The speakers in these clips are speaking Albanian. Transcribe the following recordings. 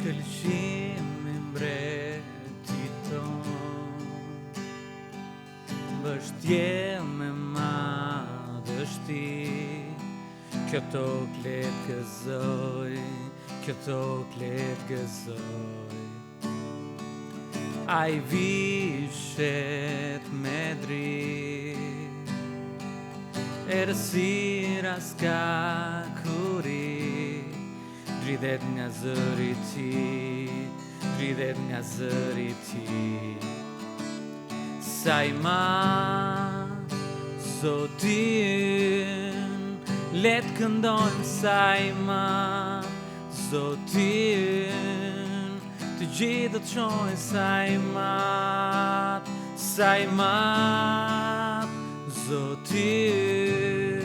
Këlqim i mbretit ton, mbështje me madhështi, kjo tokë let gëzoj, kjo tokë let gëzoj. Ai vishet me dritë, erësira s'ka kuri, dridhet nga zëri ti, dridhet nga zëri ti. Sa i madh Zotin, let këndojmë sa i madh Zotin, të gjithë do të qojnë sa i madh Zotin.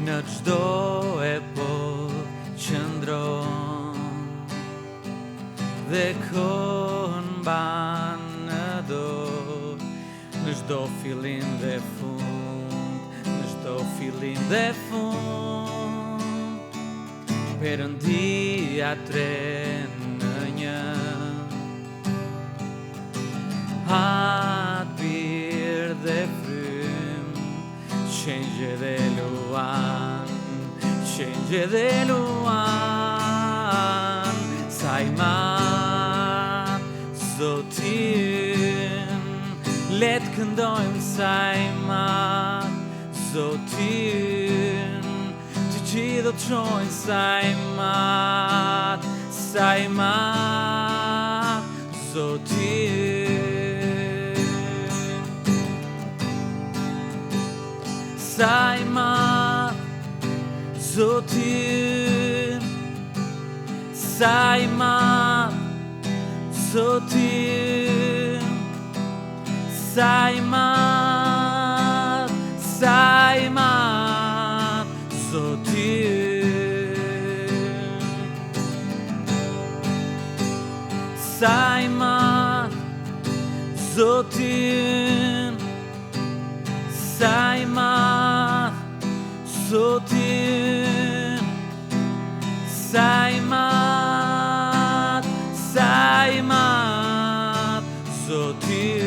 Në çdo epokë qëndron dhe kohën mban në dorë, në çdo fillim dhe fund, në çdo fillim dhe fund, Perëndia tre në një. Hat bir dhe frym, qengje dhe luan, qengje dhe luan. Sa i madh Zotin, let këndojmë sa i madh Zotin, të gjithë do të qojnë sa i madh Zotin. Sa i madh Zotin, sa i madh Zotin, sa i madh Zotin. Sa i madh Zotin, sa i madh Zotin, sa i madh Zotin.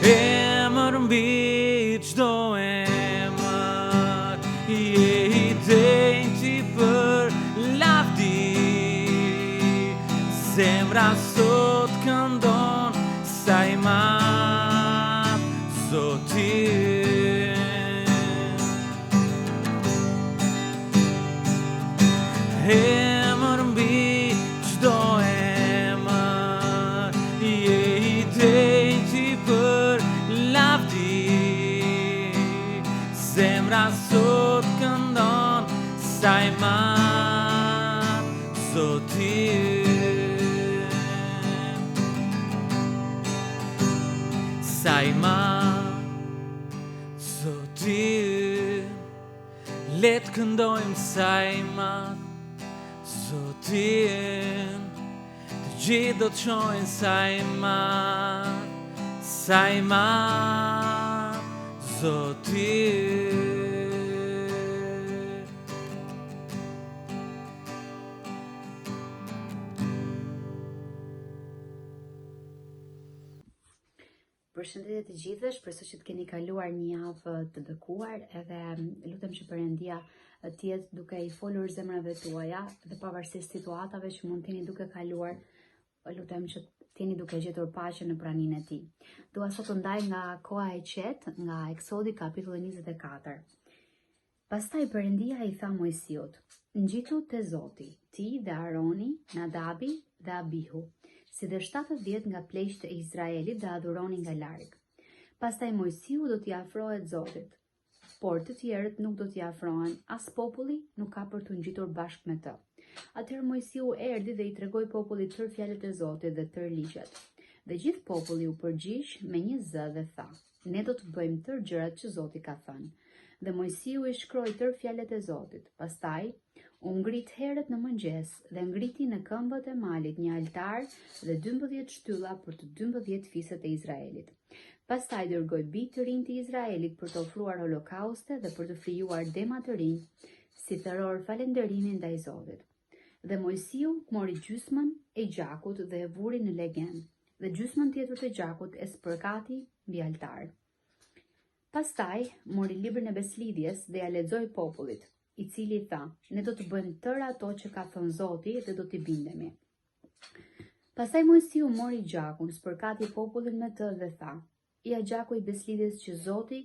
Emër mbi çdo emër, je i denjti për lavdi, zemra sot këndon sa i madh Zotin. Emër mbi çdo emër, je i denjti për lavdi, zemra sot këndon sa i madh Zotin. Sa i madh Zotin, let këndojmë sa i madh Zotin, të gjithë do të qojnë sa i madh Zotin. Përshëndetje të gjithëve, shpresoj që të keni kaluar një javë të bekuar, edhe lutem që Perëndia të jetë duke i folur zemrave tuaja dhe pavarësisht situatave që mund t'jeni duke kaluar, lutem që t'jeni duke gjetur paqen në praninë e Tij. Dua sot të ndaj nga koha e qetë, nga Eksodi kapitulli 24. Pastaj Perëndia i tha Mojsiut: ngjitu te Zoti, ti dhe Aroni, Nadabi dhe Abihu, si dhe 70 nga pleqtë e Izraelit dhe adhuroni nga larg. Pastaj Mojsiu do t'i afrohet Zotit, por të tjerët nuk do t'i afrohen, as populli nuk ka për të ngjitur bashkë me të. Atëherë Mojsiu erdhi dhe i tregoi popullit tërë fjalët e Zotit dhe tërë ligjet. Dhe gjithë populli u përgjigj me një zë dhe tha: ne do të bëjmë tërë gjërat që Zoti ka thënë. Dhe Mojsiu i shkroi tërë fjalët e Zotit. Pastaj u ngrit herët në mëngjes dhe ngriti në këmbët e malit një altar dhe 12 shtylla për të 12 fiset e Izraelit. Pastaj dërgoi bijtë të rinj të Izraelit për të ofruar holokauste dhe për të krijuar dema të rinj, si thëror falënderimi ndaj Zotit. Dhe Mojsiu mori gjysmën e gjakut dhe e vuri në legend, dhe gjysmën tjetër të gjakut e spërkati mbi altar. Pastaj mori librin e beslidhjes dhe ja lexoi popullit, i cili tha: "Ne do të bëjmë tërë ato që ka thënë Zoti dhe do t'i bindemi." Pastaj Mojsiu mori gjakun, spërkati popullin me të dhe tha: "Ja gjaku i beslidhjes që Zoti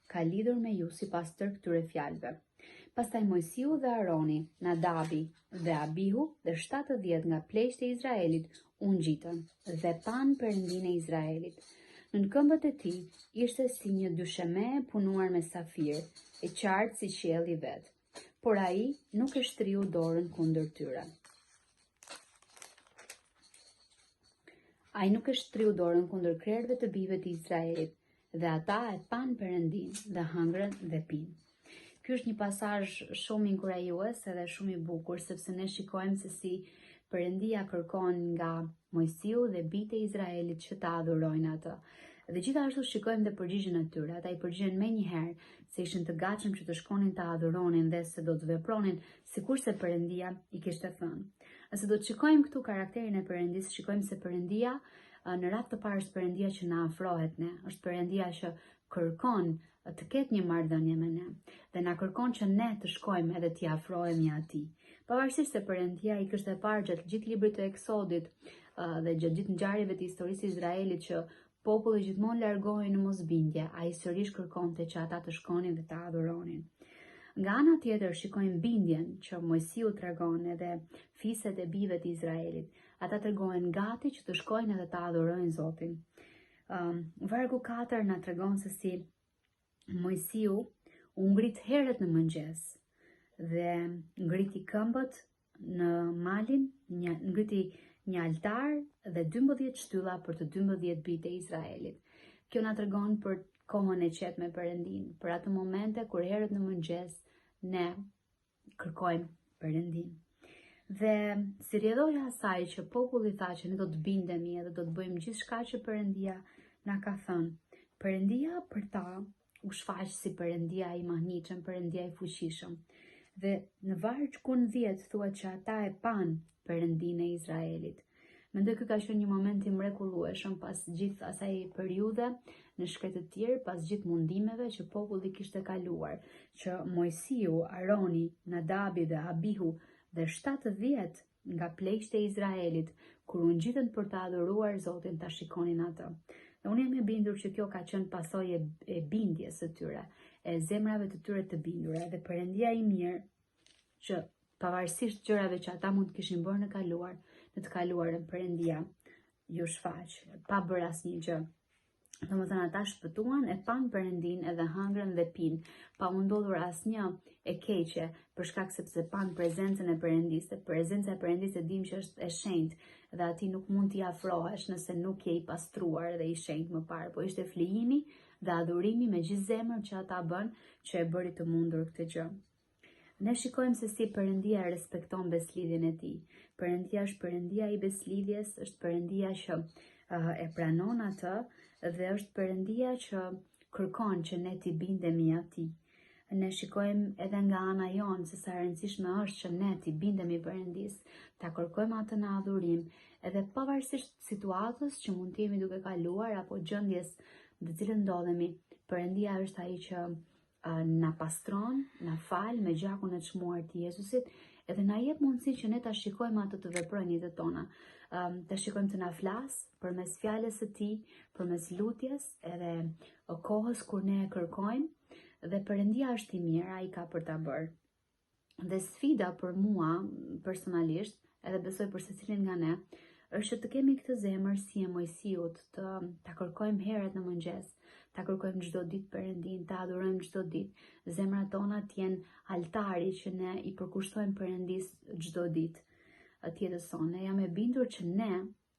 ka lidhur me ju sipas tërë këtyre fjalëve." Pastaj Mojsiu dhe Aroni, Nadabi dhe Abihu dhe 70 nga pleqtë e Izraelit u ngjitën dhe pan Perëndinë e Izraelit. Nën këmbët e tij ishte si një dysheme e punuar me safir, e qartë si qielli vet. Por ai nuk e shtriu dorën kundër tyre. Ai nuk e shtriu dorën kundër krerëve të bijve të Izraelit, dhe ata e pan Perëndinë dhe hëngrën dhe pinë. Ky është një pasazh shumë inkurajues edhe shumë i bukur, sepse ne shikojmë se si Perëndia kërkon nga Mojsiu dhe bijtë e Izraelit që ta adhurojnë atë. Dhe gjithashtu shikojmë dhe përgjigjen e tyre. Ata i përgjigjen menjëherë se ishin të gatshëm që të shkonin ta adhuronin dhe se do të vepronin sikurse Perëndia i kishte thënë. Nëse do të shikojmë këtu karakterin e Perëndisë, shikojmë se Perëndia në radhë të parë është Perëndia që na afrohet ne, është Perëndia që kërkon të ketë një marrëdhënie me ne dhe na kërkon që ne të shkojmë edhe t'i afrohemi atij. Pavarësisht se Perëndia i kishte parë gjatë gjithë librit të Eksodit dhe gjatë gjithë ngjarjeve të historisë së Izraelit që populli gjithmonë largohej në mosbindje, ai sërish kërkonte që ata të shkonin dhe ta adhuronin. Nga ana tjetër shikojmë bindjen që Mojsiu tregon edhe fiset e bijve të Izraelit. Ata tregohen gati që të shkojnë edhe ta adhurojnë Zotin. Vargu 4 na tregon se si Mojsiu u ngrit herët në mëngjes dhe ngriti këmbët në malin, ngriti një altar dhe 12 shtylla për të 12 bijtë e Izraelit. Kjo na tregon për kohën e qetë me Perëndinë, për atë momente kur herët në mëngjes ne kërkojmë Perëndinë. Dhe si rrjedhoja asaj që populli tha që ne do të bindemi edhe do të bëjmë gjithçka që Perëndia na ka thënë. Perëndia për ta u shfaq si Perëndia i mahnitshëm, Perëndia i fuqishëm. Dhe në vargun 10 thuhet që ata e pan Perëndinë e Izraelit. Mendoj ky ka qenë një moment i mrekullueshëm pas gjithë asaj periudhe në shkretë të tjerë, pas gjithë mundimeve që populli kishte kaluar, që Mojsiu, Aroni, Nadabi dhe Abihu dhe 70 nga pleqtë e Izraelit, kur u ngjitën për të adhuruar Zotin, ta shikonin atë. Dhe unë jam e bindur që kjo ka qenë pasojë e bindjes së tyre, e zemrave të tyre të bindura, dhe Perëndia i mirë që pavarësisht gjërave që ata mund të kishin bërë në të kaluarën, Perëndia ju shfaq, pa bërë asnjë gjë. Domethënë ata shpëtuan, e pan Perëndinë edhe hëngrën dhe pinë, pa u ndodhur asnjë e keqe për shkak sepse pan prezencën e Perëndisë. Prezenca e Perëndisë e dim që është e shenjtë dhe atij nuk mund t'i afrohesh nëse nuk je i pastruar dhe i shenjtë më parë, po ishte flijimi dhe adhurimi me gjithë zemrën që ata bën që e bëri të mundur këtë gjë. Ne shikojmë se si Perëndia respekton beslidhjen e tij. Perëndia është Perëndia i beslidhjes, është Perëndia që e pranon atë dhe është Perëndia që kërkon që ne t'i bindemi atij. Ne shikojmë edhe nga ana jonë se sa rëndësishme është që ne t'i bindemi Perëndisë, ta kërkojmë atë në adhurim, edhe pavarësisht situatës që mund të jemi duke kaluar apo gjendjes në të cilën ndodhemi. Perëndia është ai që na pastron, na fal me gjakun e çmuar të Jezusit, edhe na jep mundësi që ne ta shikojmë atë të veprojë në jetën tona. Ta shikojmë të na flas përmes fjalës së tij, përmes lutjes edhe kohës kur ne e kërkojmë, dhe Perëndia është i mirë, ai ka për ta bërë. Dhe sfida për mua personalisht, edhe besoj për secilin nga ne, është që të kemi këtë zemër si e Mojsiut, ta kërkojmë herët në mëngjes, ta kërkojmë çdo ditë Perëndinë, ta adhurojmë çdo ditë. Zemrat tona të jenë altari që ne i përkushtojmë Perëndisë çdo ditë të jetës sonë. Jam e bindur që ne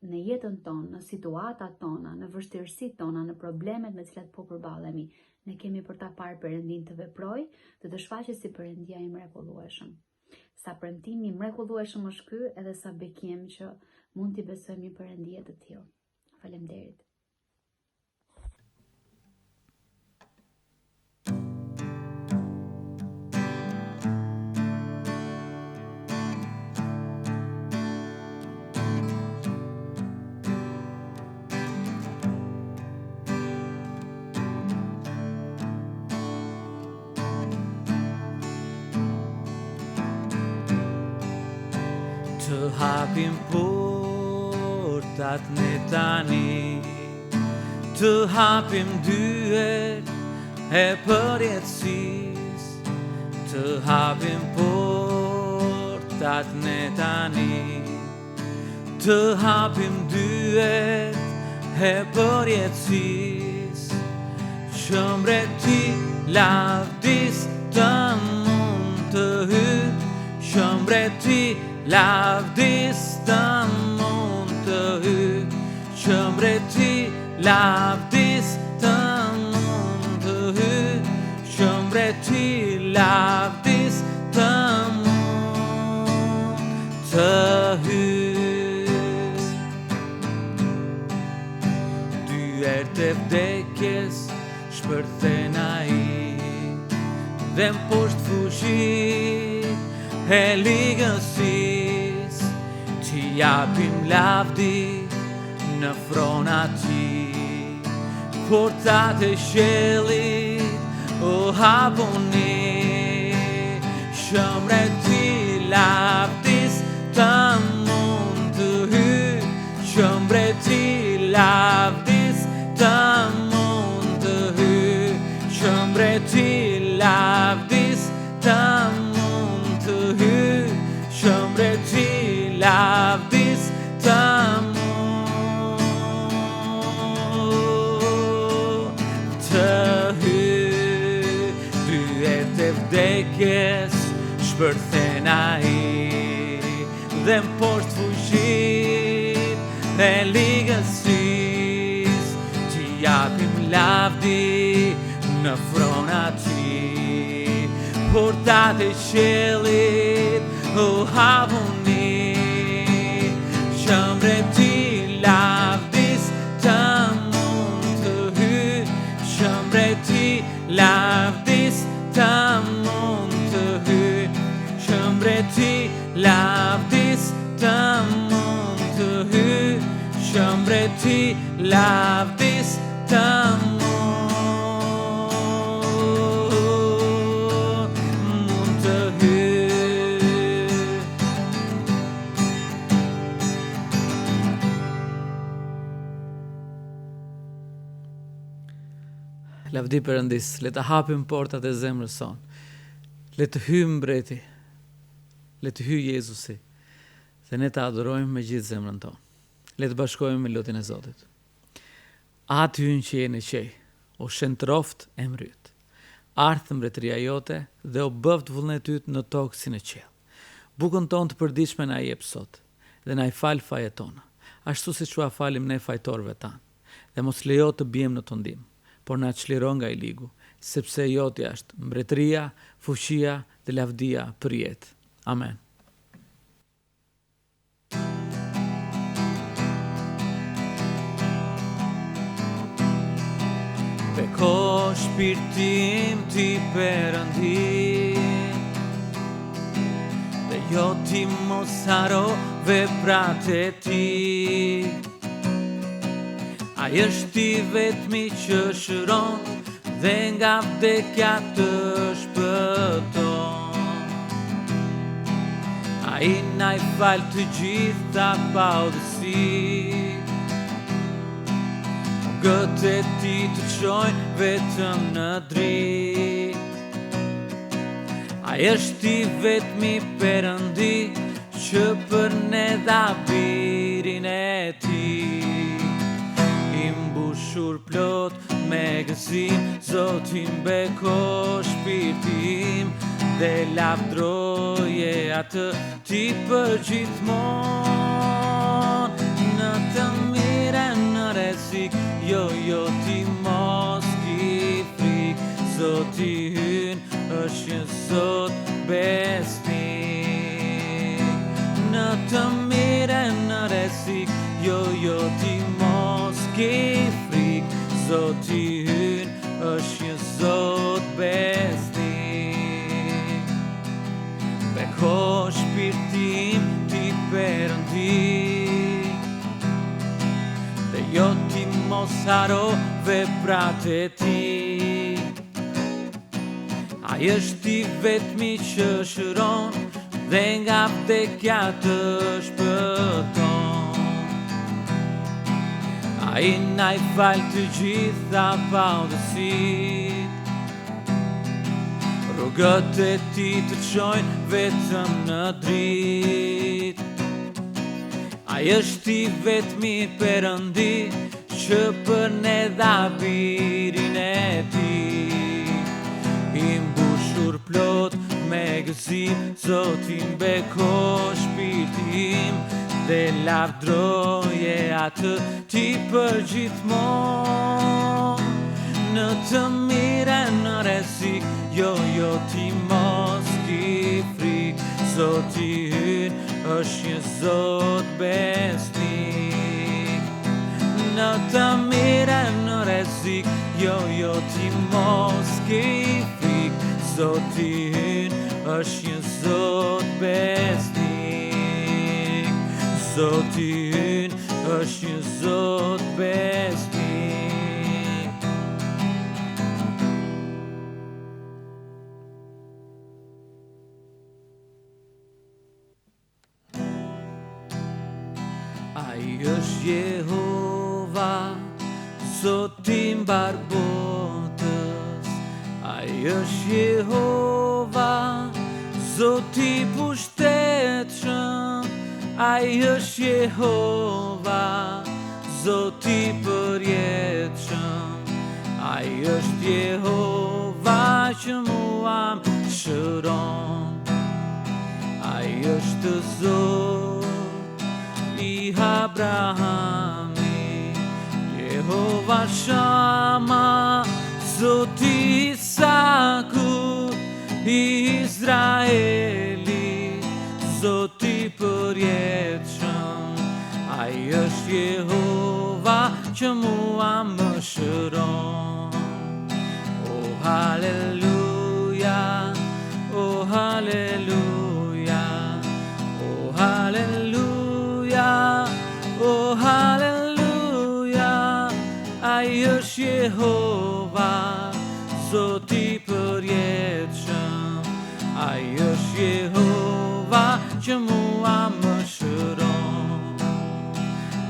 në jetën tonë, në situatat tona, në vështirësitë tona, në problemet me të cilat po përballemi, ne kemi për ta parë Perëndinë të veprojë dhe të shfaqet si Perëndia i mrekullueshëm. Sa premtim i mrekullueshëm është ky, edhe sa bekim që mund t'i besojmë një Perëndie të tillë. Faleminderit. hapim portat ne tani, të hapim dyert e përjetësis, të hapim portat ne tani, të hapim dyert e përjetësis, që mbreti lavdis të mund të hyj, që mbreti lavdis të mund të hyj, që mbreti lavdis të mund të hyj, që mbreti lavdis të mund të hyj. Dyert e vdekjes shpërthen ai, dhe m'poshtë fushit e ligësis, që japim lavdi në frona ti. Portat e qiellit u hapuni, që mbreti lavdis të mund të hyj, që mbreti lavdis të mund të hyj, që mbreti lavdis të mund të hyj, që mbreti lavdis të mund të hyj. Dyert e vdekjes shpërthen ai, dhe m'poshtë fushit e ligësis, që japim lavdi në frona ti. Portat e qiellit u hapuni, që mbreti lavdis të mund të hyj, që mbreti lavdis të mund të hyj, që mbreti lavdis të mund të hyj, që mbreti lavdis të mund të hyj. Lavdi Perëndis, le të hapim portat e zemrës son, le të hyjë mbreti, le të hyjë Jezusi, dhe ne të adorojmë me gjithë zemrën tonë. Le të bashkojmë me lutjen e Zotit. Aty hynë që je në qej, o shentroft e mryt, ardhë mbretëria jote dhe o bëft vullnet yt në tokë si në qiell. Bukën tonë të përditshme na jep sot, dhe na i fal fajet tona, ashtu siç u falim ne fajtorëve tanë, dhe mos lejo të biem në tundim, por na çliro nga i ligu, sepse jotja është mbretëria, fuqia dhe lavdia për jetë. Amen. Beko shpirtim ti Perëndi, dhe jo ti mos haro veprat e ti. Ai është i vetmi që shëron dhe nga vdekja të shpëton. Ai na i fal të gjitha paudhësi, gët e ti të çojnë vetëm në dritë. Ai është i vetmi Perëndi që për ne dha birin e ti. I mbushur plot me gëzim, Zotin beko shpirtim, dhe lavdroje atë ti për gjithmonë. Në të mire në rrezik, jo ti mos ki frik, Zoti hyn është një Zot besnik. Në të mire në rrezik, jo ti mos ki frik, Zoti hyn është një Zot besnik. Beko shpirtim ti Perëndi, dhe jo ti mos haro veprat e ti. Ai është i vetmi që shëron dhe nga vdekja të shpëton. Ai na I fal të gjitha paudhësit, rrugët e Tij të çojnë vetëm në dritë. Ai është I vetmi Perëndi që për ne dha birin e Tij. I mbushur plot me gëzim, Zoti mbeko shpirtin dhe lavdroje atë Ti për gjithmonë. Në të mirën, në rrezik, jo Ti mos ki frikë. Zoti ynë është një Zot besnik. Në të mirën, në rrezik, jo Ti mos ki frikë. Zoti ynë është një Zot besnik. Zoti ynë është një Zot besnik. Ai është Jehova, Zoti I mbar botës. Ai është Jehova, Zoti I pushtetshëm. Ai është Jehova, Zoti I përjetshëm. Ai është Jehova që mua më shëron. Ai është Zot I Abrahami, Jehova Shama, Zoti I Isakut, I Izraeli, Zoti I përjetshëm. Ai është Jehova që mua më shëron. Oh haleluja, oh haleluja, oh haleluja, oh haleluja. Ai është Jehova, Zoti I përjetshëm. Ai është Jehova që mua më shëron.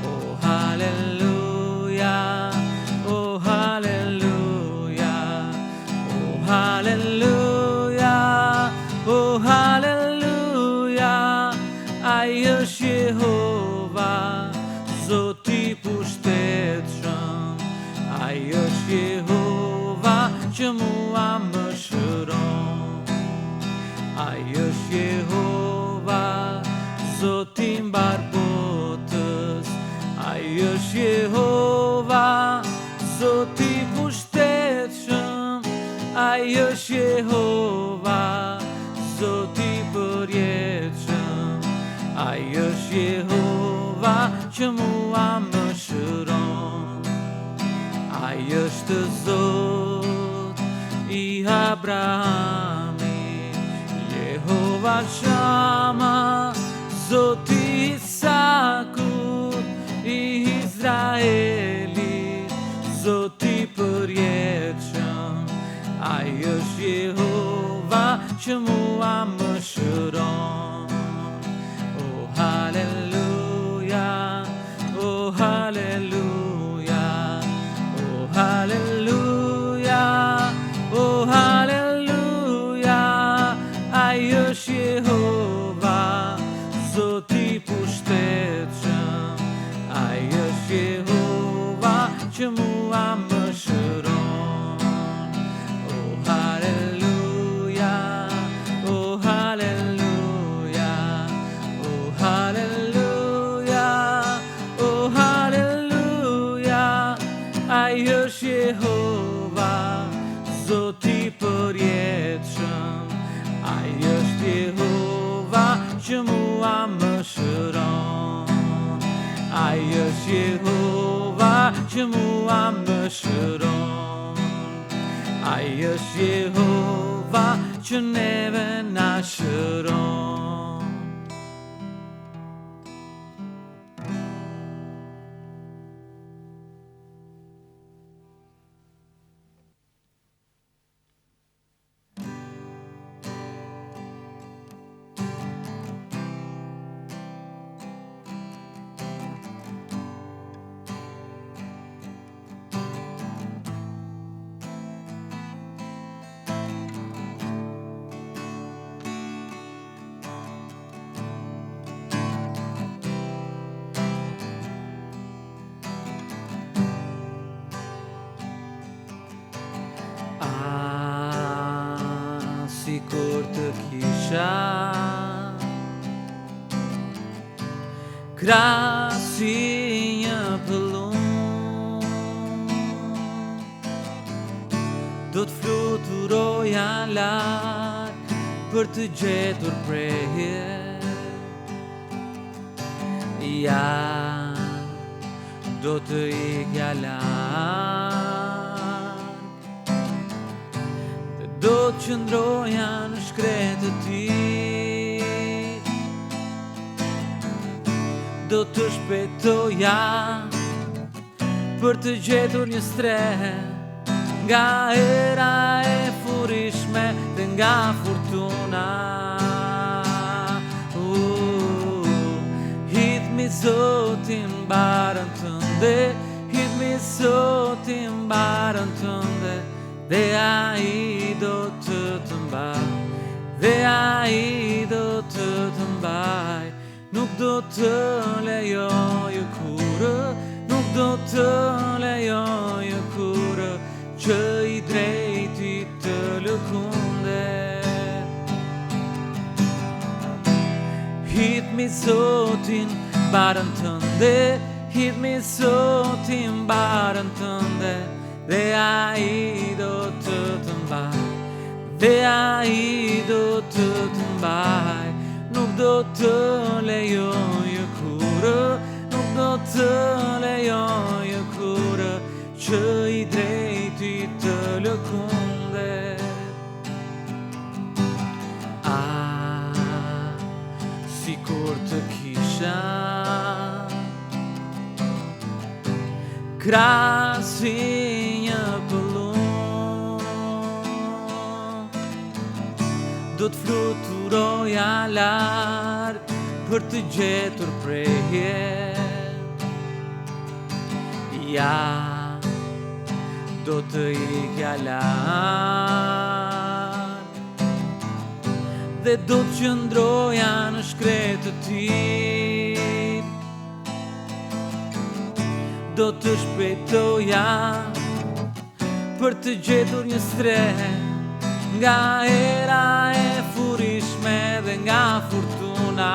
Oh haleluja, oh haleluja, oh haleluja, oh haleluja. Ai është Jehova, Zoti I pushtetshëm. Ai është Jehova që mua më shëron. Ai është Jehova, Zoti I mbar botës. Ai është Jehova, Zoti I pushtetshëm. Ai është Jehova, Zoti I përjetshëm. Ai është Jehova që mua më shëron. Ai është Zot I Abrahami, Jehova Shama, Zoti I Isakut, I Izraeli, Zoti I përjetshëm. Ai është Jehova që mua më shëron. Oh haleluja, oh haleluja, oh haleluja, oh haleluja. Ai është Jehova, Zoti I pushtetshëm. Ai është Jehova që mua më shëron. Oh haleluja, oh haleluja, oh haleluja, oh haleluja. Ai është Jehova, Zoti I përjetshëm. Ai është Jehova që mua më shëron. Ai është Jehova që mua më shëron. Ai është Jehova që neve na shëron. kur të kisha krah si një pëllum, do të fluturoja lart për të gjetur prehje. Ja, do të ikja larg dhe do të qëndroja në shkretë të ti. Do të shpejtoja për të gjetur një streh nga era e furishme dhe nga fortuna. Hidhmi Zotin barën tënde, hidhmi Zotin barën tënde, dhe ai do të të mbaj, dhe ai do të të mbaj. Nuk do të lejoj kurrë, nuk do të lejoj kurrë që i drejti të lëkunde. Hidhmi Zotin barën tënde, hidhmi Zotin barën tënde, dhe ai do të të mbaj, dhe ai do të të mbaj. Nuk do të lejoj kurrë, nuk do të lejoj kurrë që i drejti të lëkunde. Sikur të kisha krah si një pëllum, do të fluturoja lart për të gjetur prehje. Ja, do të ikja larg dhe do të qëndroja në shkretë të ti. Do të shpejtoja për të gjetur një streh nga era e furishme dhe nga fortuna.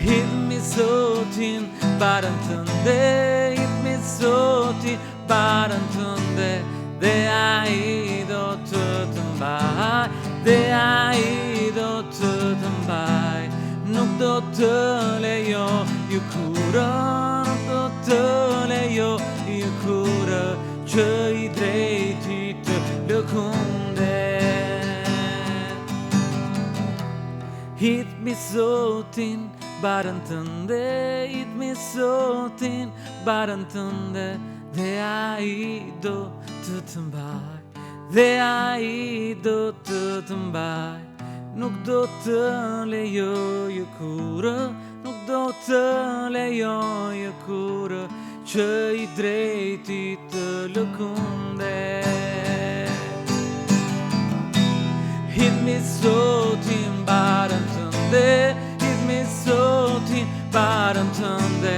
Hidhmi Zotin barën tënde, hidhmi Zotin barën tënde, dhe ai do të të mbaj, dhe ai do të të mbaj. Nuk do të lejoj kurrë, nuk do të lejoj kurrë që i drejti të lëkunde. Hidhmi Zotin barën tënde, hidhmi Zotin barën tënde, dhe ai do të të mbaj, dhe ai do të të mbaj. Nuk do të lejoj kurrë, nuk do të lejoj kurrë që i drejti të lëkunde. Hidhmi Zotin barën tënde, hidhmi Zotin barën tënde,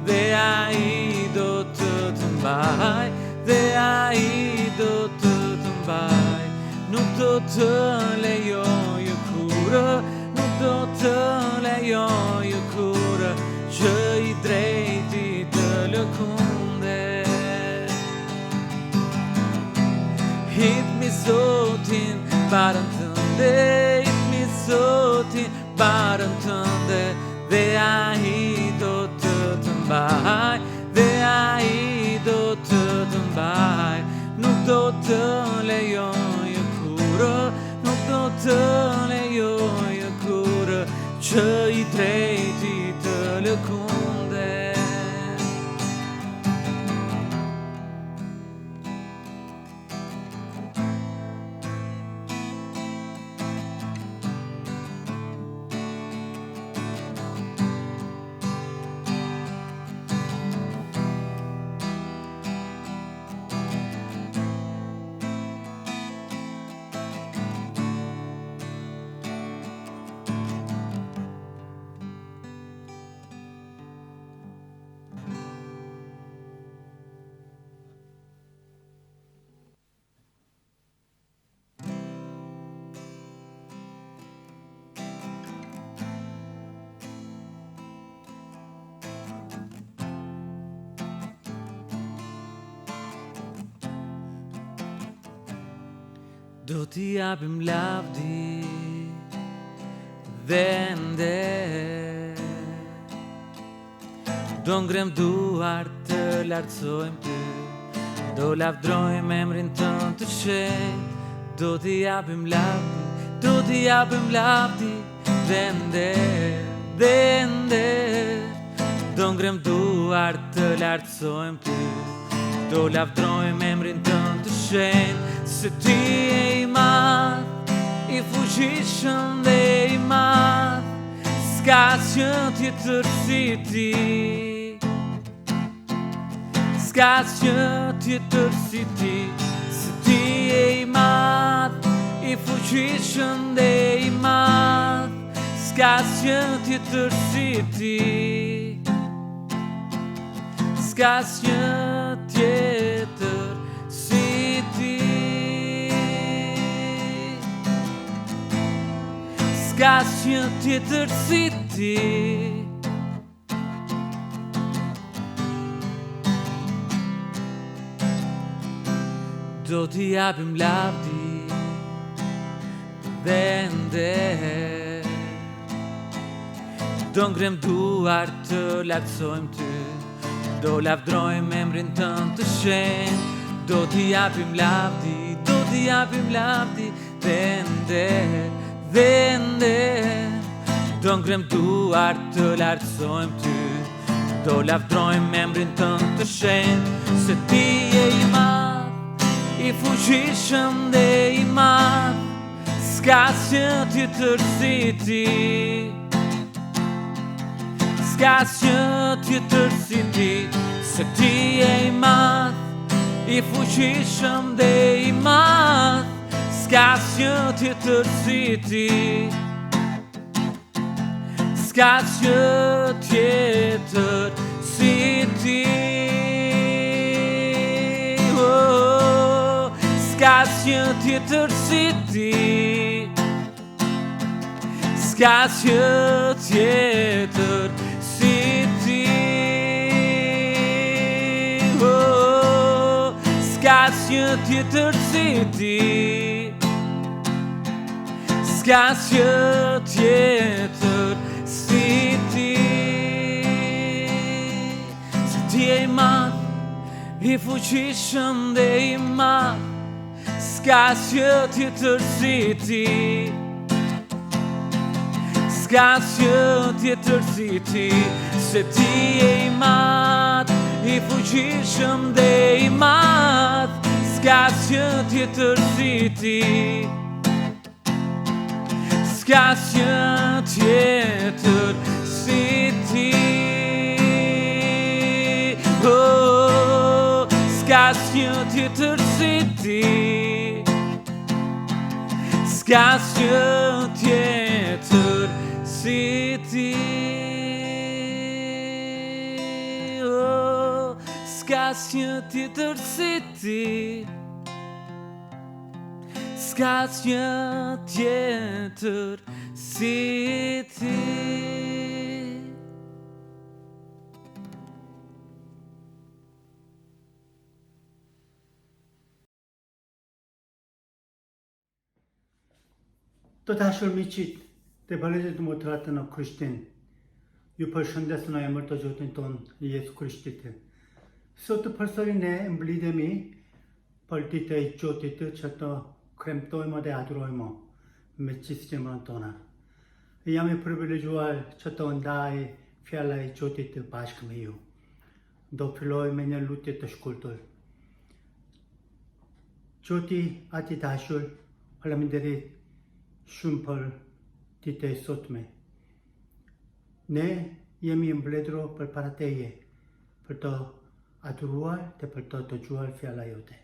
dhe ai do të të mbaj, dhe ai do të të mbaj. Nuk do të lejoj kurrë, nuk do të lejoj kurrë që i drejti të lëkunde. Hidhmi Zotin barën tënde, hidhmi Zotin barën tënde, dhe ai do të të mbaj, dhe ai do të të mbaj. Nuk do të lejoj kurrë, nuk do të lejoj kurrë që i drejti të lëkunde. do t'i japim lavdi dhe nder. Do ngrem duart të lartësojmë ty, do lavdrojmë emrin tënd të shenjtë, do t'i japim lavdi, do t'i japim lavdi dhe nder, dhe nder. Do ngrem duart të lartësojmë ty, do lavdrojmë emrin tënd të shenjtë, se ti je i madh, i fuqishëm dhe i madh, s'ka asgjë tjetër si ti. S'ka asgjë tjetër si ti, se ti je i madh, i fuqishëm dhe i madh, s'ka asgjë tjetër si ti. S'ka asgjë tjetër si ti. S'ka asgjë tjetër si ti. Do t'i japim lavdi dhe nder. Do ngrem duart të lartësojmë ty, do lavdrojmë emrin tënd të shenjtë, do t'i japim lavdi, do t'i japim lavdi dhe nder, dhe nder. Do ngrem duart të lartësojmë ty, do lavdrojmë emrin tënd të shenjtë, se ti je i madh, i fuqishëm dhe i madh, s'ka asgjë tjetër si ti. S'ka asgjë tjetër si ti, se ti je i madh, i fuqishëm dhe i madh, s'ka asgjë tjetër si ti. S'ka asgjë tjetër si ti. Oh, s'ka asgjë tjetër si ti. S'ka asgjë tjetër si ti. Oh, s'ka asgjë tjetër si ti. S'ka asgjë tjetër si ti. Se ti je i madh, i fuqishëm dhe i madh, s'ka asgjë tjetër si ti. S'ka asgjë tjetër si ti, se ti je i madh, i fuqishëm dhe i madh, s'ka asgjë tjetër si ti. S'ka asgjë tjetër si ti. Oh, s'ka asgjë tjetër si ti. S'ka asgjë tjetër si ti. Oh, s'ka asgjë tjetër si ti. S'ka asgjë tjetër si ti. Të dashur miqit, të balerit më të ratë në Krishtin, ju përshëndes në emër të Zotin ton, Jesu Krishtit. Sot të përsëri ne mblidhemi për ditë e Zotit që të kremtojmë dhe adhurojmë me gjithë zemrën tona. Jam i privilegjuar që të ndaj fjala e Zotit bashkë me ju. Do filloj me një lutje të shkurtër. Zoti ati dashur, faleminderit shumë për ditë e sotme. Ne jemi mbledhur përpara teje për të adhuruar dhe për të dëgjuar fjala jote.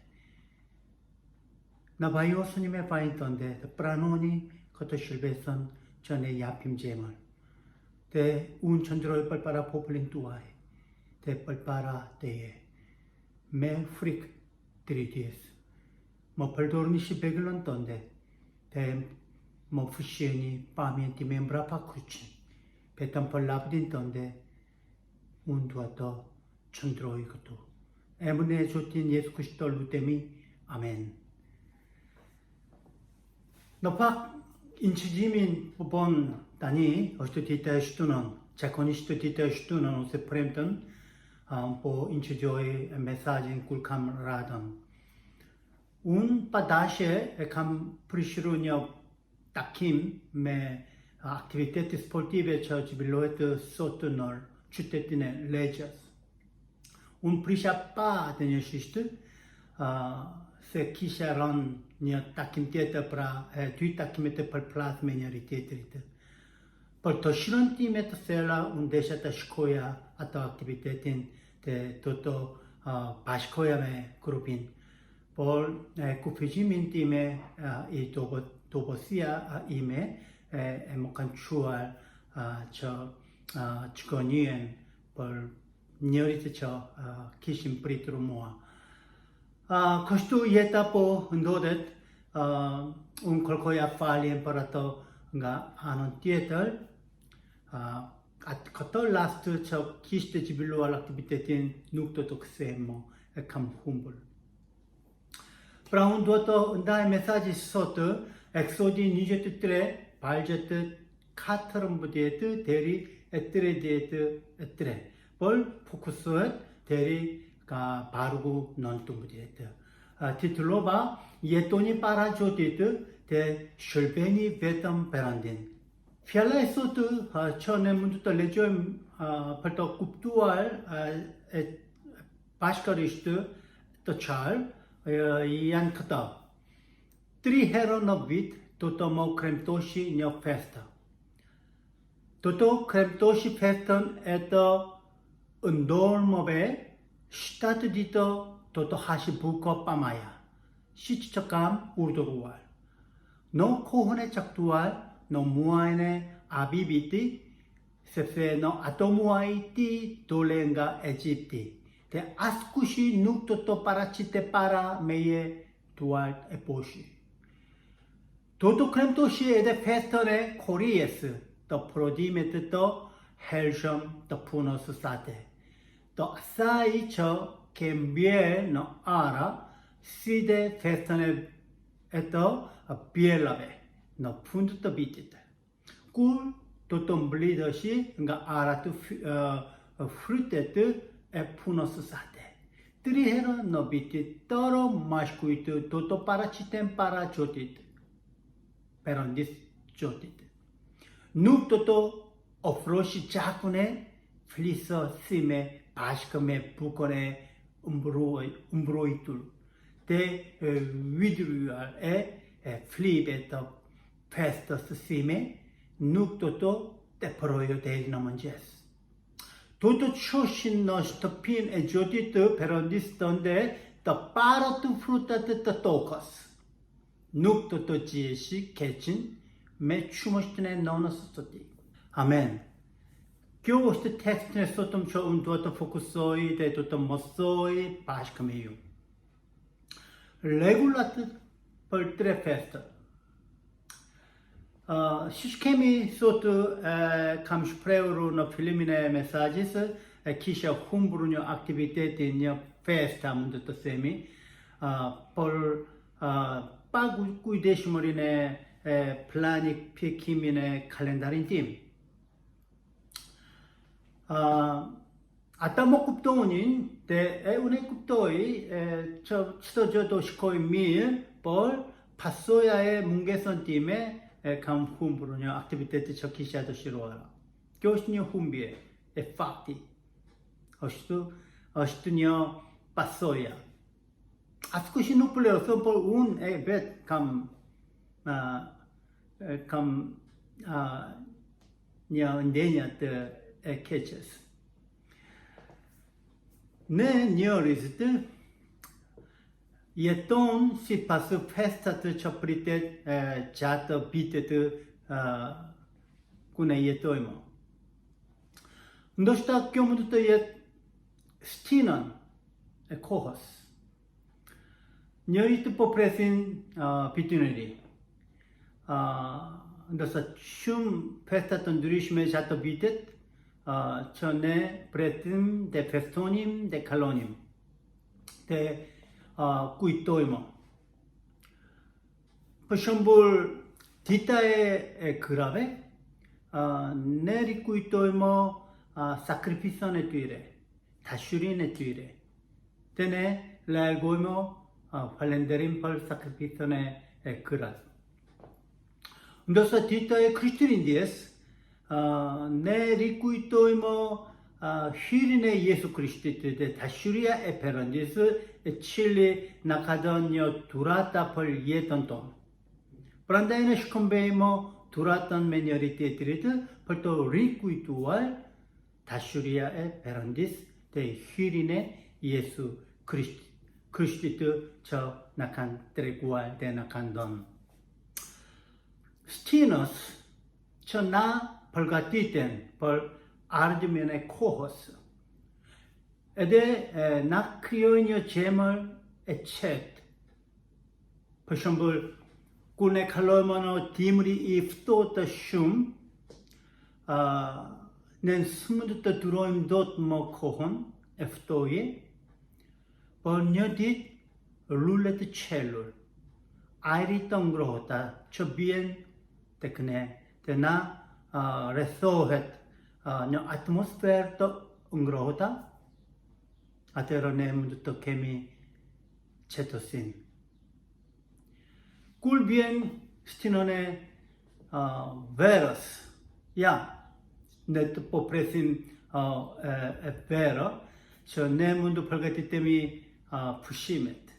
Na vajosuni me fajin tënde dhe pranoni këtë shërbesën që ne japim zemër. Dhe unë qëndroj përpara popullin tuaj dhe përpara teje. Me frikë dritjes. Më përdorni shpegulën tënde dhe më fshihni pamjen time mbrapa kryqin. Petëm për lavdin tënde, unë dua të qëndroj këtu. Emrin e Zotit Jesu Krishtit lutemi. Amen. Nopak incidimin bon tani ostu tita stunon chakonistu tita stunon se premton po incidoi mensagem kulkam radon un padashe cam prishrunio takim me activități sportive ce biloet sotonor ciutetine leges un prishapa de neșiște se kisharon nia takim teta pra tu takimete per plasme nia ritetrite per toshiron timeta sela un deșata școia ata activitetin de toto pașcoia me grupin por cufijimin time i tobosia ime emocanchual cho chkonien por niorite cho kishim pritrumoa costu yeta po ndodet un kolkoya falien parato nga anon tietel at kato last cho kiste jibilu al activitetin nukto toksemo kam humbul pra un doto ndai message soto exodi 23 발제트 카트럼부디에트 대리 에트레디에트 에트레 볼 포커스에 대리가 바르고 논뚱부디에트 티틀로바 예토니 파라조디에트 대 셜베니 베텀 베란딘 피알라이소트 처네 문두터 레조 벌터 굽두알 바시카리스트 또찰 이안 카타 트리헤로노빗 Toto Kremtoshi nyo festa. Toto Kremtoshi festan eto undormobe stat dito toto hashi buko pamaya. Shichakam urdorual. No kohone chaktual no muaine abibiti sefe no atomuaiti dolenga Egypti. Te askushi nuktoto parachite para meye dual eposhi. Toto Kremtoshi ede festone Korees, the prodimet to Helsham, the Punos Sate. The Asai cho Kembie no ara, side festone eto a bielabe, no punt to beat it. Kul totum bleedershi, nga ara to fruited e Punos Sate. Trihero no beat toro mascuito toto parachitem para jotit. Perondis jotit. Nuktoto ofroshi chakune, fliso sime, pashkame pukone, umbroitul. Te vidrual flibeto festos sime, nuktoto te proio de namanjes. Toto choshin no stopin e jotit perondis donde the paratu fruta te tokos. Nuktoto jiesi kechin me chumostine nonosoti. Amen. Kyoste textne sotum cho un tuota focusoi de tuota mossoi pashkameyu. Regulat per tre festa. Shishkemi sotu kamshpreuru no filimine messages kisha humbrunyo activitete nyo festa munduto semi por Pag cuideshmorine planik pikimine calendarin tim. Atamo kuptonin de une kuptoi 저 치도저도 시코이 밀 볼 파소야의 문개선 팀에 감 hum부르냐 activitete 적기시아도 싫어하라. 교신이 hum비에 fatti. 어시투냐 파소야. Ascuși nu pleu, să por un bet cam nia îndenia te catches. Ne niorizte Ieton si pasu festa te chaprite chata bite kuna ietoimo. Ndosta kyomutu te yet stinan kohos. Nyoit popresin pituneri. Ndosta shum festa tondurishme chata bitet chone pretim de festonim de kalonim. Te cuitoimo. Pășambul Titae grave, ne ricuitoimo sacrificione tuire, tasciurine tuire. Tene leggoimo valenderim per sacrificione grave. Ndosa Titae Christinindies, ne ricuitoimo hirine Jesu Christi de tasciuria e perandis, chili nakadonio durata per yetonton. Prandaina scombemo duratan menioritetri드 perto riquitual tashuria e perandis de hirine Yesu Christitu cho nakan tregual de nakandon. Stinos cho na pergatiten per argumene kohos. Ede na crionio gemel et chet. Per exemple, Kune kalomano timri iftota shum, nen smudta duroim dot mo kohon, eftoye, nyodit lulet cellul, airi tongrohota, chobien tekne, tena rethohet, no atmosfer to ungrohota, ateronem to kemi chetosin. Cul bien stinone veros, net popresin vero, so ne mundu pergatitemi pushimet.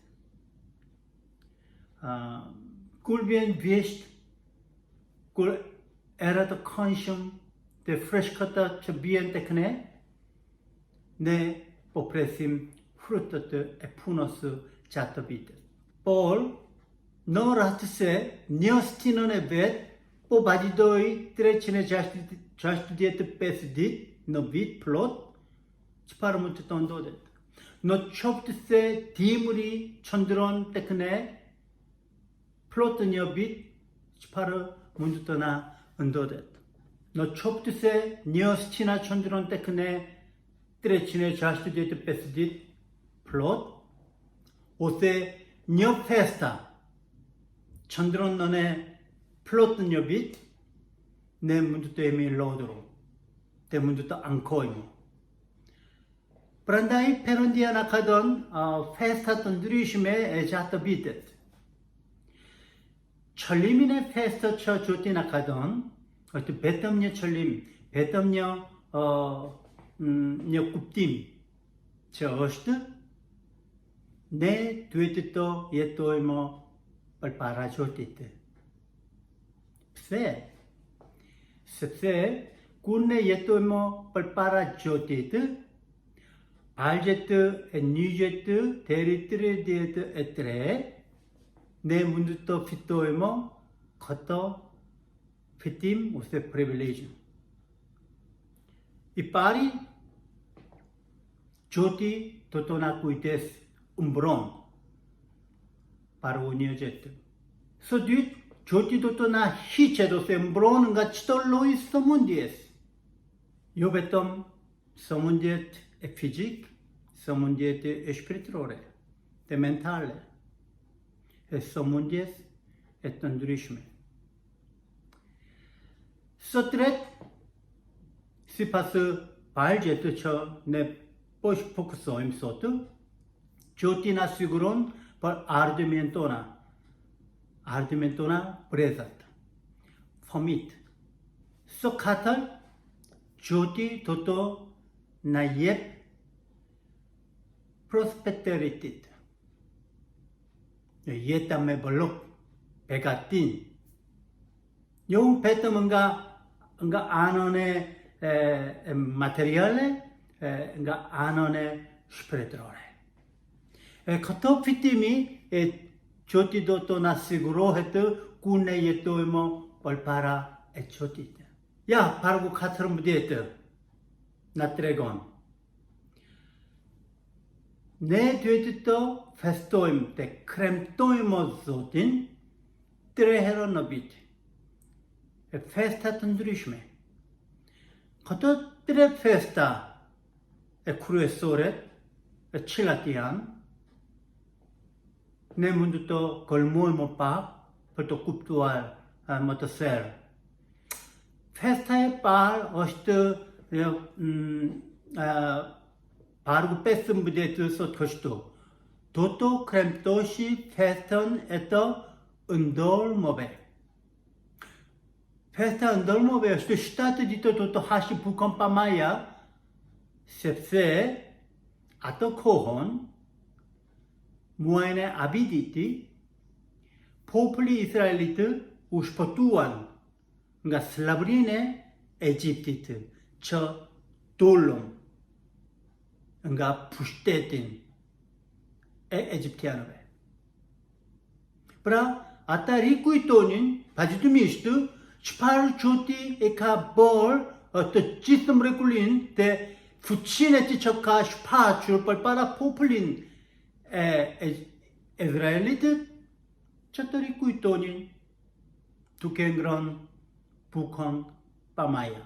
Cul bien viest, cul erat conscium de frescata ce bien tecne, ne popresim frutot epunos chatabit. Paul no ratse neostinone vet po badidoi trecine jastudiet pesdit no vit plot sparmut tondodet no choptse dimuri chondron tekne plotnio vit spar mundutona undodet no choptse neostina chondron tekne trecine jastudiet pesdit plot ote neo festa Chandron none plot nyobit ne munduto emi lodro te munduto ancoimo. Prandai perondia nakadon festa tondrishme jata bitet. 철림이네 festa cho joti nakadon 어to betamnya 철림 betamnya nya kuptim cho ost ne tuetito yetoimo para jotite. Pse, sepse, kunne yetoimo para jotite, aljet e nujet teritre diet etre, ne munduto fitoimo, koto fitim use privilege. I pari joti totona cuites umbron. Para uniojet. So dit jotidoto na hichedo sembron nga chitoloi somundies. Yobetom somundiet e physique, somundiet e spirituale, e mentale, e somundies et tendrishme. So tret si passe baljet cho ne posh focuso im sotu, jotina siguron पर आर्दुमेंटोना प्रेजत फमित सो खातर ज्योति तोतो नायेप प्रोस्पेक्टेरिटित ये तमे बलोक बेगातीन 용 베트먼가 nga anone materiale nga anone spirituale Katopitimi et chotidoto nasigurohet kunne yetoimo polpara et chotite. Ya pargo katrum diete natregon. Ne duetito festoim te kremtoimo zotin treheronobit. E festa tundrishme. Kato tre festa e cruesoret e chilatian. Ne munduto colmuimo pa per to cuptual motosel. Festae par ostu 바르고 뺐음 무대 드서 토시도 도토 크렘토시 페스턴 에터 은돌모베 페스타 은돌모베 sto stato di toto hashi bukompamaya sepse ato kohon muene abiditi populi israelite uspotuan nga slavrine Egyptite 저 돌롬 nga pushtetin Egyptianobe. Pra atari kuitonin pajitumishtu chpar choti eka bol to chistum rekulin te fuchine ti chokka shpa churpal para populin Israelite chatari kuitonin tukengron bukon pamaya.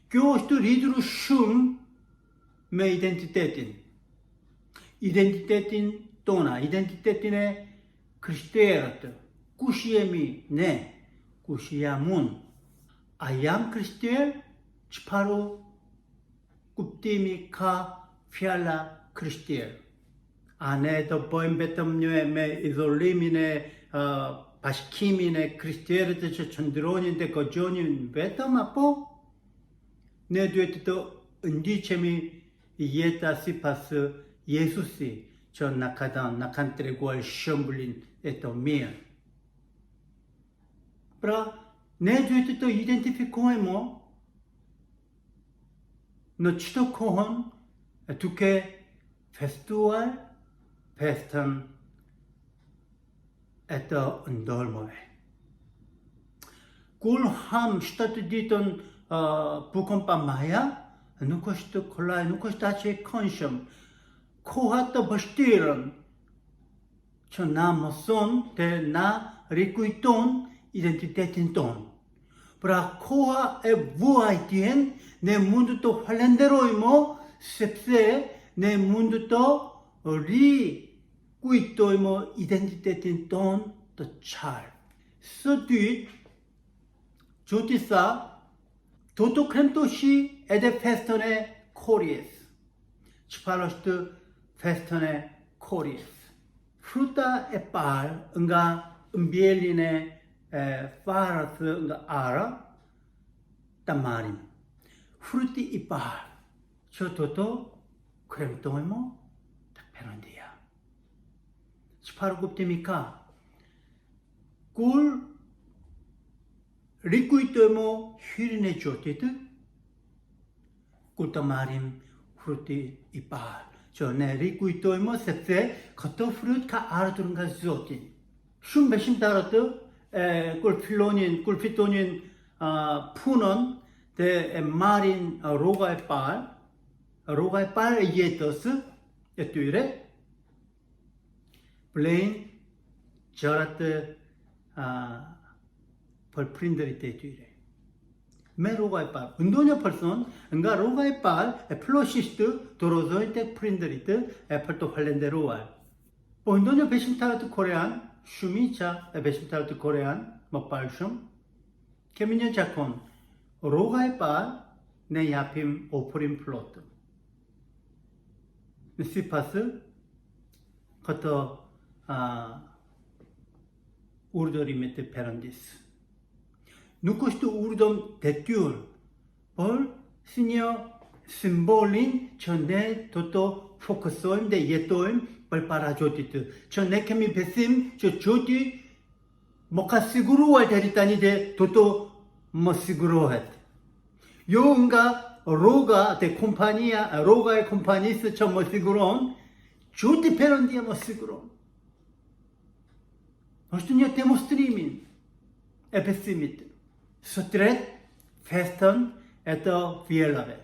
Kyostu ridru shum me identitetin tona, identitetine Christerat, kusiemi ne, kusiamun, ayam Christer, chparo, kuptimi ka fiala Christer. Ane to poem betam me izolimine, paschimine Christer te chandronin de kojonin betam apo, ne duetito indicemi ieta sipas 예수시 저 나카단 나칸트레고알 셴블린 에토 미어 pra ne duetito identificoemo no chito kohon tuke festival festan eto ndolmoe kul ham stadt diton bukompa maya nukoshto kolai nukoshtache konsham 코하또 버스티런 저 나모손 데나 리쿠이톤 이덴티테틴톤 브라 코하 에 부아이티엔 네 문두토 활렌데로이모 셉세 네 문두토 리쿠이토이모 이덴티테틴톤 또찰 서뒤 조티사 도토크렘토시 에데페스톤의 코리에스 치팔로스트 Festone Cories. Fruta e par nga mbieline faras nga ara tamarin. Fruti e par. Chototo kremtoimo perondia. Sparguptemika. Kul rikuitomo hirine chotit. Kultamarin fruti e par. 저네 리쿠이토이모 셉세 커터 프루트 카 아르두른가 조tin shum베심 따라도 꿀피토닌 푸넌 데 마린 로가의 빨 예토스 에투이레 플레인 저라트 펄프린더리 테투이레 메 로가의 빨 운동녀 펄선 응가 로가의 빨 플로시스트 도로조이테 프린더리트 애플토 활렌데로알 운동녀 베심타르트 코레안 슈미차 베심타르트 코레안 먹발숨 케미녀 자콘 로가의 빨내 야핌 오프린 플로트 시파스 커터 우르도리메트 페란디스 누코스도 우르돔 대튜얼 볼 시니어 심볼린 전에 도토 포커스인데 예토임 발파라 조티트 전에 케미 베심 저 조티 모카 시구루와 데리타니데 도토 뭐 시구루헷 요은가 로가 데 콤파니아 로가의 콤파니스 저 뭐 시구론 조티 페런디아 뭐 시구론 어스투니아 데모스트리민 에페시미트 Sotret feston eto vielave.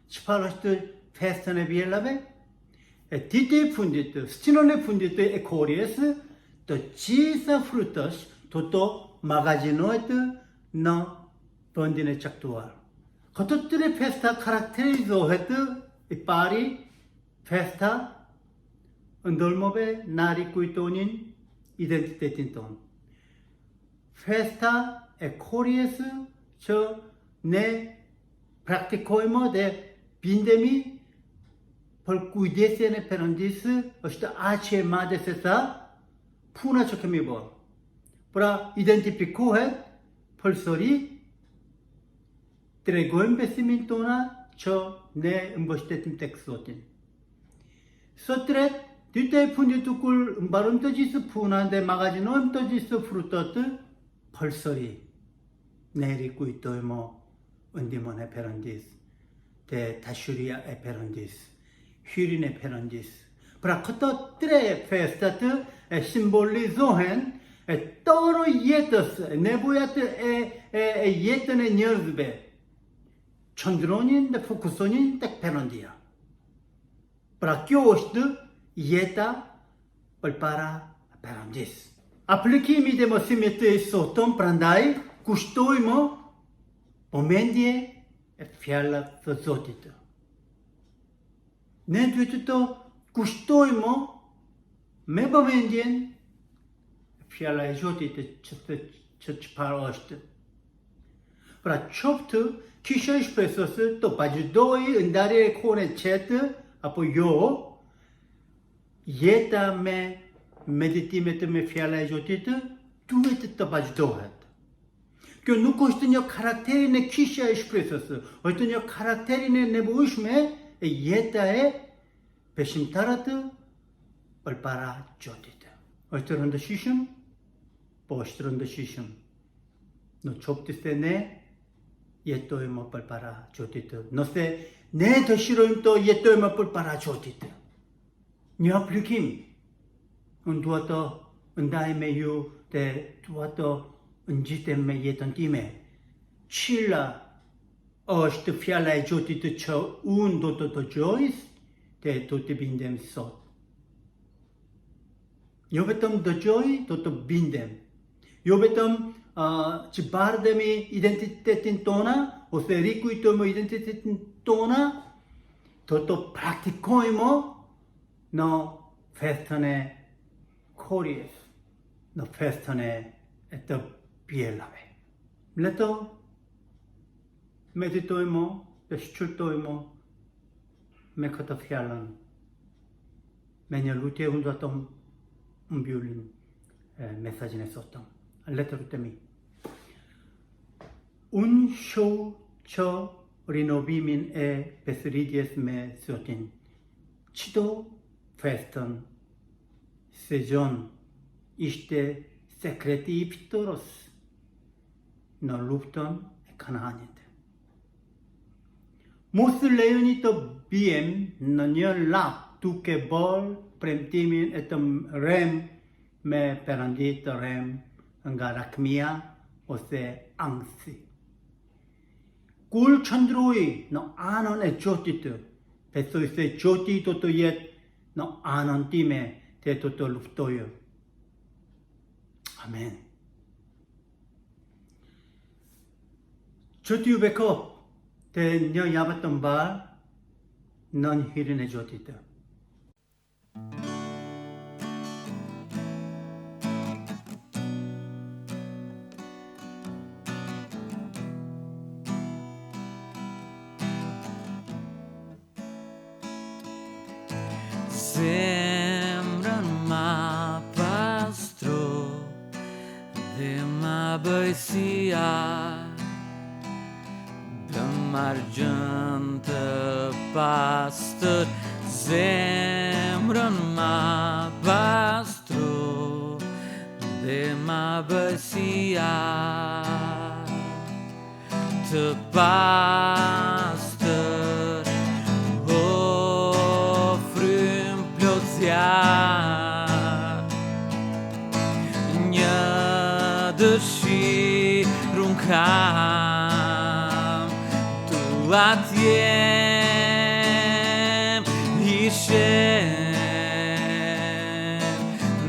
Sparost festone vielave. E tite fundit, stinone fundit e cories, to cisa frutos, toto magazinoet no pondine chaktuar. Cototre festa caratterizohet e pari festa undolmove nari cuitonin identitetinton. festa e kories që ne praktikojmë dhe bindemi për kujdesjen e Perëndisë është aq e madhe se sa puna që kemi bërë. Pra identifikohet përsëri, tregojmë besimin tona që ne mbështetim tek Zoti. Sot tret, dyta e fundit kur mbarojmë të gjithë punën dhe magazinojmë të gjithë frutët, përsëri ne rikujtojmë ndihmën e Perëndisë, te dashuria e Perëndisë, hyrin e Perëndisë. Pra këto tre festat e simbolizohen e toro jetës, nevojat e jetën e njerëzve. Qëndronin dhe fokusonin tek Perëndia. Pra kjo është jeta përpara Perëndisë. Aplikimi dhe mësimit të sotëm, prandaj kushtojmë vëmendje e fjalës së Zotit. Ne duhet të kushtojmë me vëmendjen fjala e Zotit që çfarë është. Pra qoftë kisha e shpresës të vazhdoj ndarje e kohën qetë apo jo, jeta me meditimet me fjala e Zotit duhet të vazhdohet. Kjo nuk është një karakterin e kisha e shpresës, është një karakterin e nevojshme e jeta e besimtarët përpara Zotit. Është rëndësishëm? Po është rëndësishëm. Në qoftë se ne jetojmë përpara Zotit. Nëse ne dëshirojmë të jetojmë përpara Zotit. Një aplikim. Unë dua të ndaj me ju dhe dua të ngjitem me jetën time. Cila është fjala e Zotit që unë do të dëgjoj dhe do të bindem sot. Jo vetëm dëgjoj, do të bindem. Jo vetëm që bardhemi identitetin tona, ose rikujtojmë identitetin tona, do të praktikojmë në festën e korjes, në festën e të pjellave. Le të meditojmë dhe shqyrtojmë me këtë fjallën. Me një lutje unë do të mbyllim mesazhin e sotëm. Letërutemi. Unë shoh që rinovimin e besëritjes me Zotin, çdo festën sezon ishte sekreti i fitores në luftën e Kanaanit. Mos lejoni të biem në një lap duke bërë premtimin e të rem me Perëndi, të rem nga rakmia ose angthi. Kur qëndroj në anën e Zotit, besoj se Zoti do të jetë në anën time dhe do të luftojë. Amen. Zoti ju bekop të një javë të mbarë në hyrjen e Zotit. Zemrën ma pastro dhe ma bëjësia, dëm argjën të pastër. Zemrën ma pastro dhe ma bëjësia, të pastër. Një dëshirë kam, tu atjem ishem,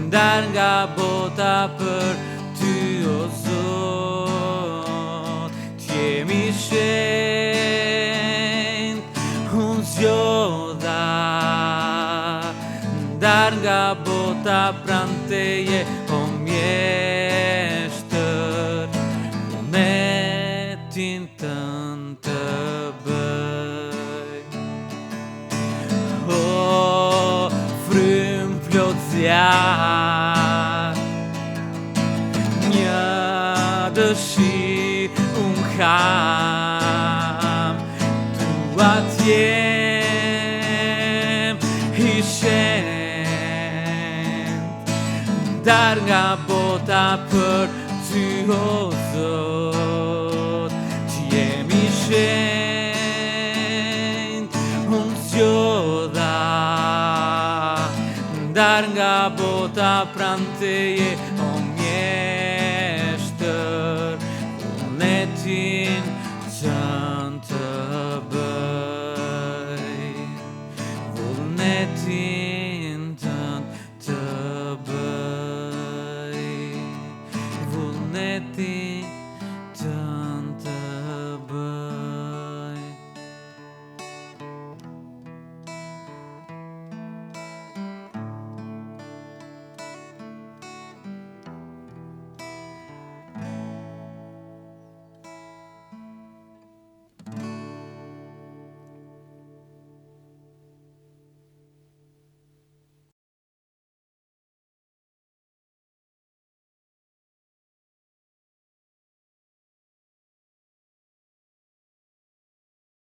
ndar nga bota për ty o Zot, t'jemi shenjt, unë zgjodha, ndar nga bota pran teje o mjeshtër. zjarë. Një dëshirë unë kam, tua t'jem i shenjt, dar nga bota për ty o Zot, t'jem i shenjt, unë zgjodha, dar nga bota pran teje o mjeshtër, vullnetin tënd të bëj, vullnetin